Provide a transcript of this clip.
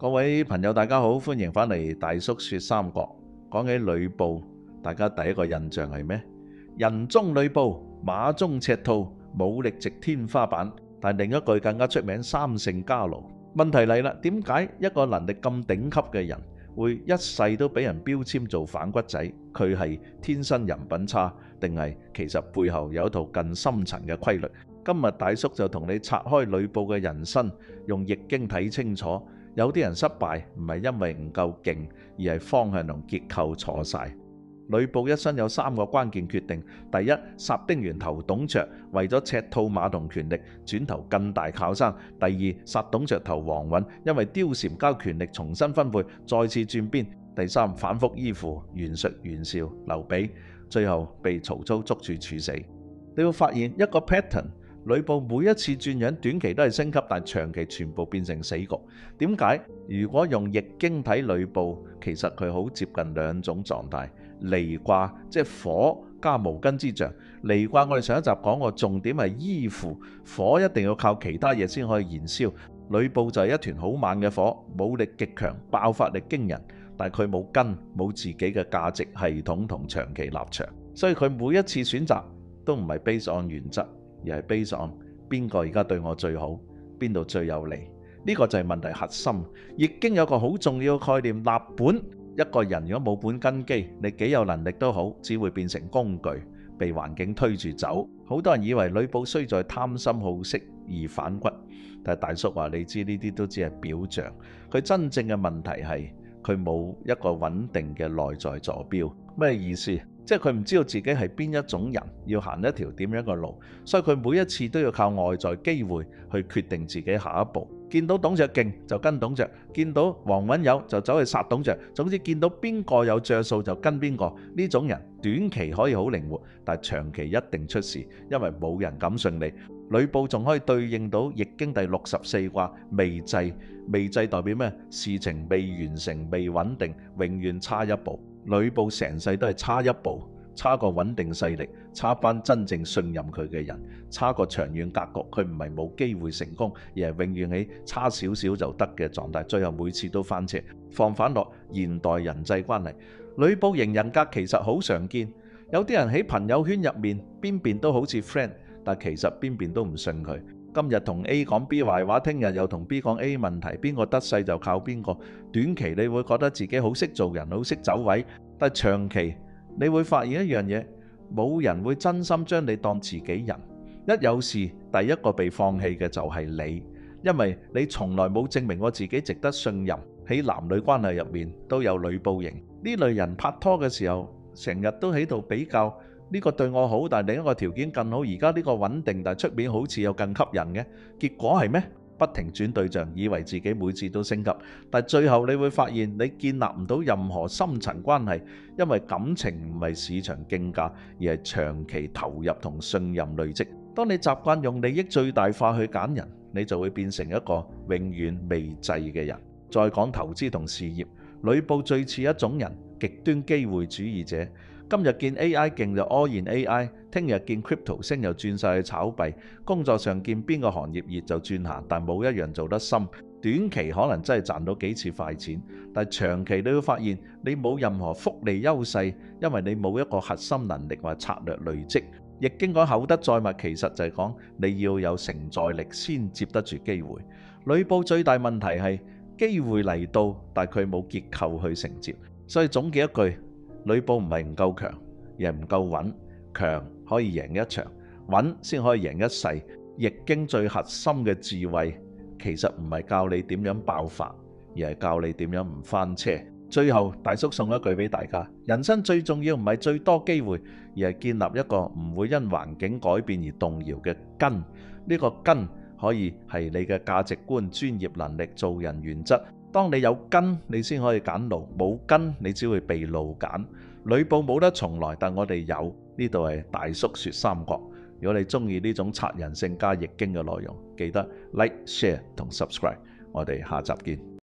各位朋友大家好，歡迎返嚟大叔說三國。講起呂布，大家第一個印象係咩？人中呂布，馬中赤兔，武力值天花板。但另一句更加出名，三姓家奴。問題嚟啦，點解一個能力咁頂級嘅人會一世都俾人標籤做反骨仔？佢係天生人品差，定係其實背後有一套更深層嘅規律？今日大叔就同你拆開呂布嘅人生，用易經睇清楚。有啲人失敗唔係因為唔夠勁，而係方向同結構錯晒。呂布一生有三個關鍵決定：第一，殺丁原投董卓，為咗赤兔馬同權力，轉投更大靠山；第二，殺董卓投王允，因為貂蟬交權力重新分配，再次轉邊；第三，反覆依附袁術、袁紹、劉備，最後被曹操捉住處死。你會發現一個 pattern。呂布每一次轉樣，短期都係升級，但長期全部變成死局。點解？如果用易經睇呂布，其實佢好接近兩種狀態。離卦即係火加無根之象。離卦我哋上一集講過，重點係依附，火一定要靠其他嘢先可以燃燒。呂布就係一團好猛嘅火，武力極強，爆發力驚人，但係佢冇根，冇自己嘅價值系統同長期立場，所以佢每一次選擇都唔係 based on 原則，而係 based on 邊個而家對我最好，邊度最有利。呢個就係問題核心。易經有個好重要嘅概念，立本。一個人如果冇本根基，你幾有能力都好，只會變成工具，被環境推住走。好多人以為呂布衰在貪心好色而反骨，但係大叔話你知呢啲都只係表象，佢真正嘅問題係佢冇一個穩定嘅內在坐標。咩意思？即係佢唔知道自己係邊一種人，要行一條點樣嘅路，所以佢每一次都要靠外在機會去決定自己下一步。見到董卓勁就跟董卓，見到王允有就走去殺董卓，總之見到邊個有著數就跟邊個。呢種人短期可以好靈活，但係長期一定出事，因為冇人敢信你。呂布仲可以對應到易經第64卦未濟。未濟代表咩？事情未完成，未穩定，永遠差一步。呂布成世都係差一步，差個穩定勢力，差班真正信任佢嘅人，差個長遠格局。佢唔係冇機會成功，而係永遠喺差少少就得嘅狀態，最後每次都翻車。放反落現代人際關係，呂布型人格其實好常見。有啲人喺朋友圈入面邊邊都好似 friend， 但其實邊邊都唔信佢。今日同 A 講 B 壞話，聽日又同 B 講 A 問題，邊個得勢就靠邊個。短期你會覺得自己好識做人，好識走位，但長期你會發現一樣嘢，冇人會真心將你當自己人。一有事，第一個被放棄嘅就係你，因為你從來冇證明過自己值得信任。喺男女關係入面都有呂布型呢類人，拍拖嘅時候成日都喺度比較。呢個對我好，但係另一個條件更好。而家呢個穩定，但係出面好似又更吸引嘅。結果係咩？不停轉對象，以為自己每次都升級，但係最後你會發現你建立唔到任何深層關係，因為感情唔係市場競價，而係長期投入同信任累積。當你習慣用利益最大化去揀人，你就會變成一個永遠未濟嘅人。再講投資同事業，呂布最似一種人，極端機會主義者。今日見 AI 勁就 all in AI， 聽日見 crypto 升又轉晒去炒幣。工作上見邊個行業熱就轉行，但冇一樣做得深。短期可能真係賺到幾次快錢，但係長期你會發現你冇任何複利優勢，因為你冇一個核心能力或策略累積。易經講厚德載物，其實就係講你要有承載力先接得住機會。呂布最大問題係機會嚟到，但佢冇結構去承接。所以總結一句，呂布唔係唔夠強，而係唔夠穩。強可以贏一場，穩先可以贏一世。易經最核心嘅智慧，其實唔係教你點樣爆發，而係教你點樣唔翻車。最後大叔送一句俾大家：人生最重要唔係最多機會，而係建立一個唔會因環境改變而動搖嘅根。呢個根可以係你嘅價值觀、專業能力、做人原則。當你有根，你先可以揀路；冇根，你只會被路揀。呂布冇得重來，但我哋有。呢度係大叔說三國。如果你中意呢種拆人性加易經嘅內容，記得 like、share 同 subscribe。我哋下集見。